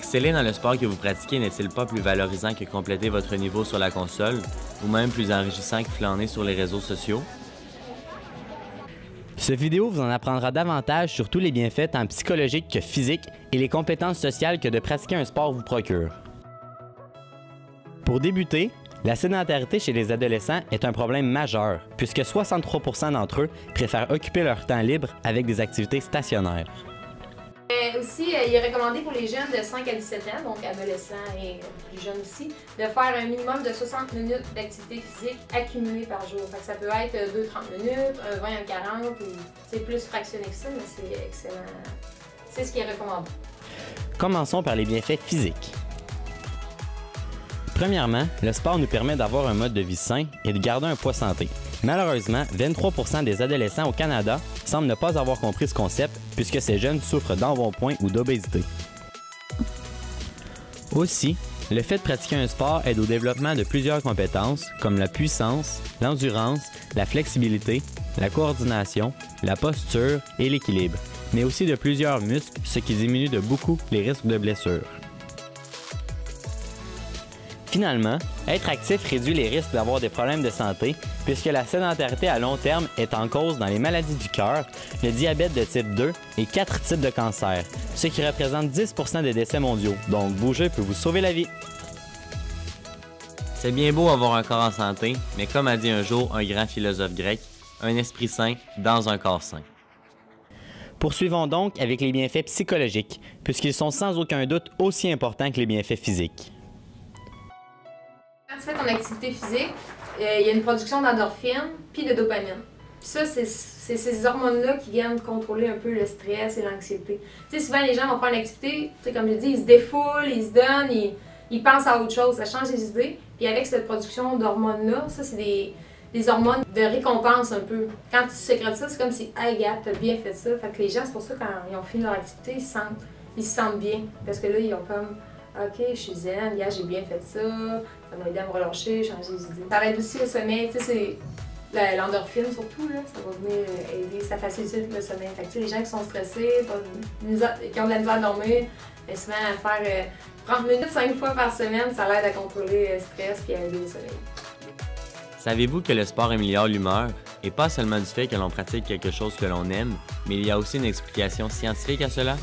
Exceller dans le sport que vous pratiquez n'est-il pas plus valorisant que compléter votre niveau sur la console, ou même plus enrichissant que flâner sur les réseaux sociaux? Cette vidéo vous en apprendra davantage sur tous les bienfaits tant psychologiques que physiques et les compétences sociales que de pratiquer un sport vous procure. Pour débuter, la sédentarité chez les adolescents est un problème majeur puisque 63% d'entre eux préfèrent occuper leur temps libre avec des activités stationnaires. Aussi, il est recommandé pour les jeunes de 5 à 17 ans, donc adolescents et plus jeunes aussi, de faire un minimum de 60 minutes d'activité physique accumulée par jour. Fait que ça peut être 2-30 minutes, un 20, un 40, ou c'est plus fractionné que ça, mais c'est excellent. C'est ce qui est recommandé. Commençons par les bienfaits physiques. Premièrement, le sport nous permet d'avoir un mode de vie sain et de garder un poids santé. Malheureusement, 23% des adolescents au Canada semblent ne pas avoir compris ce concept puisque ces jeunes souffrent d'embonpoint ou d'obésité. Aussi, le fait de pratiquer un sport aide au développement de plusieurs compétences comme la puissance, l'endurance, la flexibilité, la coordination, la posture et l'équilibre, mais aussi de plusieurs muscles, ce qui diminue de beaucoup les risques de blessures. Finalement, être actif réduit les risques d'avoir des problèmes de santé puisque la sédentarité à long terme est en cause dans les maladies du cœur, le diabète de type 2 et 4 types de cancers, ce qui représente 10% des décès mondiaux. Donc bouger peut vous sauver la vie. C'est bien beau avoir un corps en santé, mais comme a dit un jour un grand philosophe grec, un esprit sain dans un corps sain. Poursuivons donc avec les bienfaits psychologiques, puisqu'ils sont sans aucun doute aussi importants que les bienfaits physiques. Quand tu fais ton activité physique, il y a une production d'endorphines puis de dopamine. Puis ça, c'est ces hormones-là qui viennent contrôler un peu le stress et l'anxiété. Tu sais, souvent les gens vont faire une activité, tu sais, comme je dis, ils se défoulent, ils se donnent, ils pensent à autre chose, ça change les idées. Puis avec cette production d'hormones-là, ça c'est des hormones de récompense un peu. Quand tu sécrètes ça, c'est comme si, hey gars, t'as bien fait ça. Fait que les gens, c'est pour ça quand ils ont fini leur activité, ils se sentent bien. Parce que là, ils ont comme, ok, je suis zen, gars, j'ai bien fait ça, ça m'a aidé à me relâcher, changer les idées. Ça aide aussi au sommeil, tu sais, c'est l'endorphine surtout, là, ça va venir aider, ça facilite le sommeil. Fait que, tu sais, les gens qui sont stressés, qui ont de la misère à dormir, bien souvent à faire 30 minutes 5 fois par semaine, ça l'aide à contrôler le stress et à aider le sommeil. Savez-vous que le sport améliore l'humeur, et pas seulement du fait que l'on pratique quelque chose que l'on aime, mais il y a aussi une explication scientifique à cela?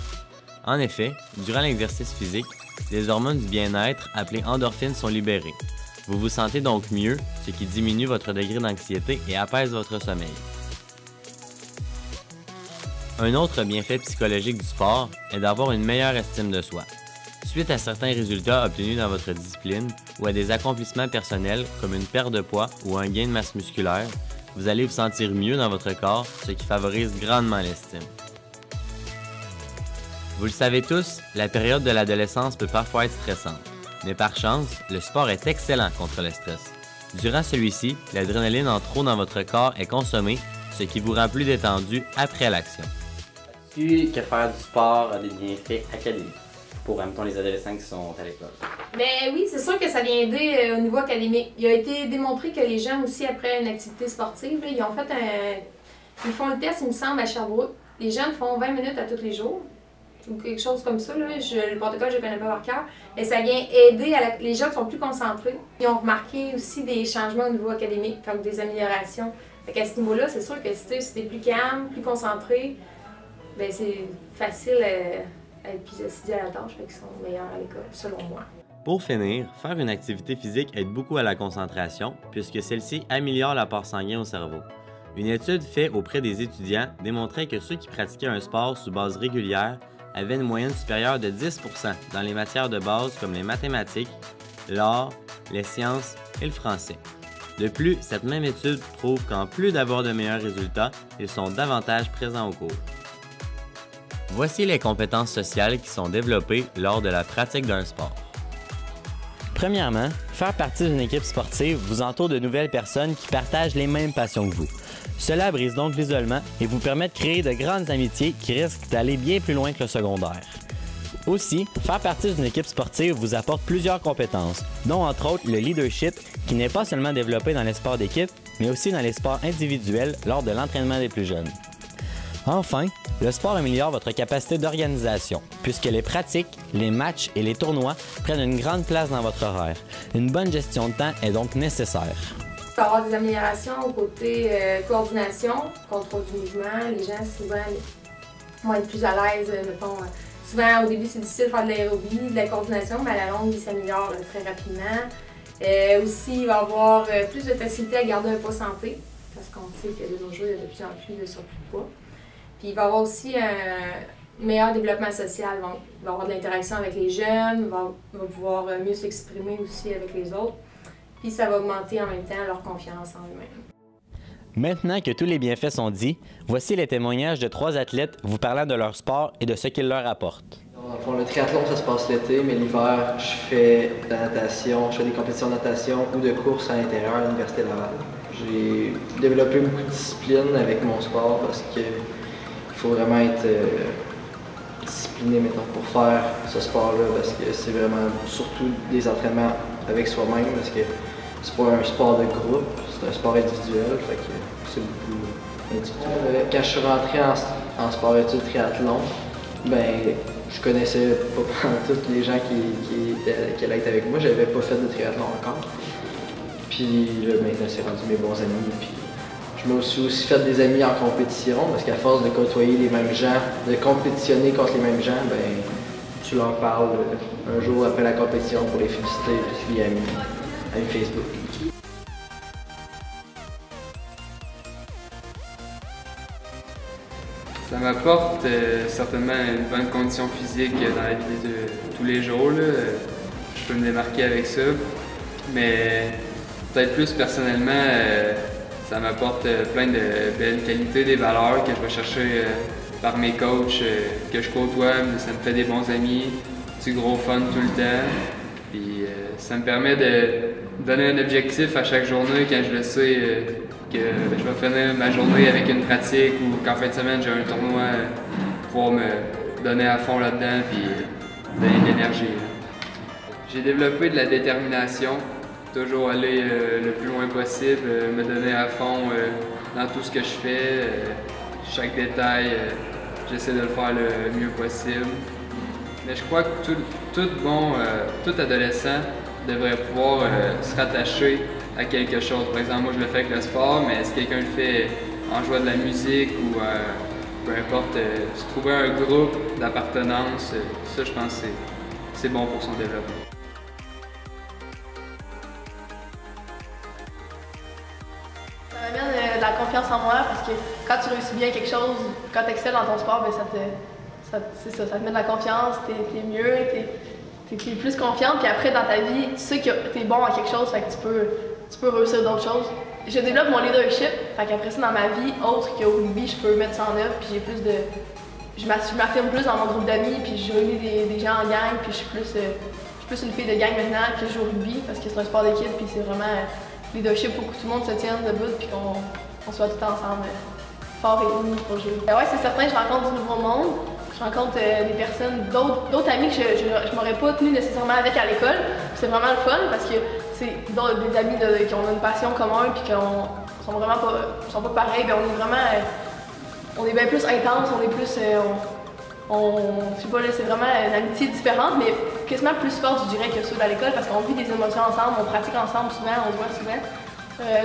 En effet, durant l'exercice physique, des hormones du bien-être appelées endorphines sont libérées. Vous vous sentez donc mieux, ce qui diminue votre degré d'anxiété et apaise votre sommeil. Un autre bienfait psychologique du sport est d'avoir une meilleure estime de soi. Suite à certains résultats obtenus dans votre discipline ou à des accomplissements personnels comme une perte de poids ou un gain de masse musculaire, vous allez vous sentir mieux dans votre corps, ce qui favorise grandement l'estime. Vous le savez tous, la période de l'adolescence peut parfois être stressante, mais par chance, le sport est excellent contre le stress. Durant celui-ci, l'adrénaline en trop dans votre corps est consommée, ce qui vous rend plus détendu après l'action. Sais-tu que faire du sport a des bienfaits académiques pour, mettons, les adolescents qui sont à l'école? Ben oui, c'est sûr que ça vient aider au niveau académique. Il a été démontré que les jeunes aussi, après une activité sportive, là, ils font le test, il me semble, à Sherbrooke. Les jeunes font 20 minutes à tous les jours. Ou quelque chose comme ça, là. Le protocole, je ne connais pas par cœur, mais ça vient aider les jeunes sont plus concentrés. Ils ont remarqué aussi des changements au niveau académique, donc des améliorations. Fait qu'à ce niveau-là, c'est sûr que si tu es plus calme, plus concentré, ben c'est facile à être plus assidu à la tâche, fait qu'ils sont meilleurs à l'école, selon moi. Pour finir, faire une activité physique aide beaucoup à la concentration, puisque celle-ci améliore l'apport sanguin au cerveau. Une étude faite auprès des étudiants démontrait que ceux qui pratiquaient un sport sous base régulière avaient une moyenne supérieure de 10% dans les matières de base comme les mathématiques, l'art, les sciences et le français. De plus, cette même étude prouve qu'en plus d'avoir de meilleurs résultats, ils sont davantage présents au cours. Voici les compétences sociales qui sont développées lors de la pratique d'un sport. Premièrement, faire partie d'une équipe sportive vous entoure de nouvelles personnes qui partagent les mêmes passions que vous. Cela brise donc l'isolement et vous permet de créer de grandes amitiés qui risquent d'aller bien plus loin que le secondaire. Aussi, faire partie d'une équipe sportive vous apporte plusieurs compétences, dont entre autres le leadership qui n'est pas seulement développé dans les sports d'équipe, mais aussi dans les sports individuels lors de l'entraînement des plus jeunes. Enfin, le sport améliore votre capacité d'organisation, puisque les pratiques, les matchs et les tournois prennent une grande place dans votre horaire. Une bonne gestion de temps est donc nécessaire. Il peut y avoir des améliorations au côté coordination, contrôle du mouvement. Les gens, souvent, vont être plus à l'aise. Souvent, au début, c'est difficile de faire de l'aérobie, de la coordination, mais à la longue, ils s'améliorent très rapidement. Aussi, il va y avoir plus de facilité à garder un poids santé, parce qu'on sait que de nos jours, il y a de plus en plus de surplus de poids. Puis il va y avoir aussi un meilleur développement social. Donc, il va y avoir de l'interaction avec les jeunes, il va pouvoir mieux s'exprimer aussi avec les autres. Puis ça va augmenter en même temps leur confiance en eux-mêmes. Maintenant que tous les bienfaits sont dits, voici les témoignages de 3 athlètes vous parlant de leur sport et de ce qu'il leur apporte. Dans le fond, le triathlon, ça se passe l'été, mais l'hiver, je fais de la natation, je fais des compétitions de natation ou de course à l'intérieur à l'Université Laval. J'ai développé beaucoup de discipline avec mon sport parce qu'il faut vraiment être discipliné, mettons, pour faire ce sport-là, parce que c'est vraiment surtout des entraînements avec soi-même, parce que c'est pas un sport de groupe, c'est un sport individuel, fait que c'est beaucoup individuel. Quand je suis rentré en sport-études triathlon, ben je connaissais pas tous les gens qui allaient être avec moi, j'avais pas fait de triathlon encore. Puis là, maintenant, c'est rendu mes bons amis. Puis je me suis aussi fait des amis en compétition, parce qu'à force de côtoyer les mêmes gens, de compétitionner contre les mêmes gens, ben tu leur parles un jour après la compétition pour les féliciter, puis tu lis amis Facebook. Ça m'apporte certainement une bonne condition physique dans la vie de tous les jours. Là. Je peux me démarquer avec ça, mais peut-être plus personnellement, ça m'apporte plein de belles qualités, des valeurs que je vais chercher par mes coachs que je côtoie. Ça me fait des bons amis, du gros fun tout le temps. Puis ça me permet de donner un objectif à chaque journée quand je le sais que je vais finir ma journée avec une pratique ou qu'en fin de semaine j'ai un tournoi, pouvoir me donner à fond là-dedans puis donner de l'énergie. J'ai développé de la détermination, toujours aller le plus loin possible, me donner à fond dans tout ce que je fais, chaque détail, j'essaie de le faire le mieux possible. Mais je crois que tout adolescent devrait pouvoir se rattacher à quelque chose. Par exemple, moi je le fais avec le sport, mais si quelqu'un le fait en jouant de la musique ou peu importe, se trouver un groupe d'appartenance, ça je pense que c'est bon pour son développement. Ça m'amène de la confiance en moi parce que quand tu réussis bien quelque chose, quand tu excelles dans ton sport, ben ça te met de la confiance, t'es mieux, t'es plus confiante, puis après dans ta vie, tu sais que t'es bon à quelque chose, fait que tu peux réussir d'autres choses. Je développe mon leadership, fait qu'après ça dans ma vie, autre qu'au rugby, je peux mettre ça en œuvre, puis j'ai plus de... Je m'affirme plus dans mon groupe d'amis, puis je réunis des gens en gang, puis je suis plus une fille de gang maintenant que je joue au rugby, parce que c'est un sport d'équipe, puis c'est vraiment leadership, faut que tout le monde se tienne debout, puis qu'on soit tout ensemble forts et unis pour jouer. Ouais, c'est certain, je rencontre du nouveau monde. Je rencontre des personnes, d'autres amis que je m'aurais pas tenu nécessairement avec à l'école. C'est vraiment le fun parce que c'est des amis qui ont une passion commune puis qui sont vraiment pas pareils. Ben, on est bien plus intense, on est plus, je sais pas là, c'est vraiment une amitié différente, mais quasiment plus forte je dirais que ceux à l'école parce qu'on vit des émotions ensemble, on pratique ensemble souvent, on se voit souvent.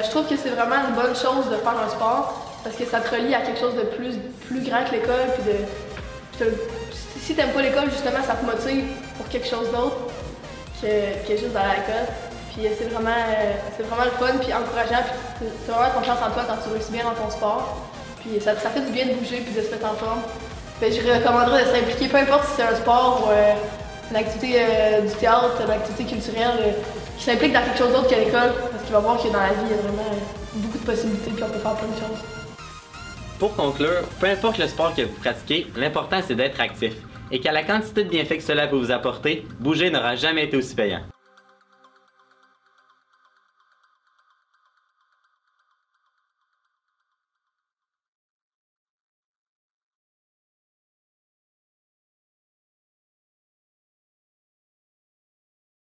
Je trouve que c'est vraiment une bonne chose de faire un sport parce que ça te relie à quelque chose de plus grand que l'école puis si t'aimes pas l'école, justement, ça te motive pour quelque chose d'autre que juste dans l'école. Puis c'est vraiment le fun, puis encourageant, puis t'as vraiment confiance en toi quand tu réussis bien dans ton sport. Puis ça fait du bien de bouger puis de se mettre en forme. Fait je recommanderais de s'impliquer, peu importe si c'est un sport ou une activité du théâtre, une activité culturelle, qui s'implique dans quelque chose d'autre qu'à l'école, parce qu'il va voir que dans la vie, il y a vraiment beaucoup de possibilités, puis on peut faire plein de choses. Pour conclure, peu importe le sport que vous pratiquez, l'important c'est d'être actif. Et qu'à la quantité de bienfaits que cela peut vous apporter, bouger n'aura jamais été aussi payant.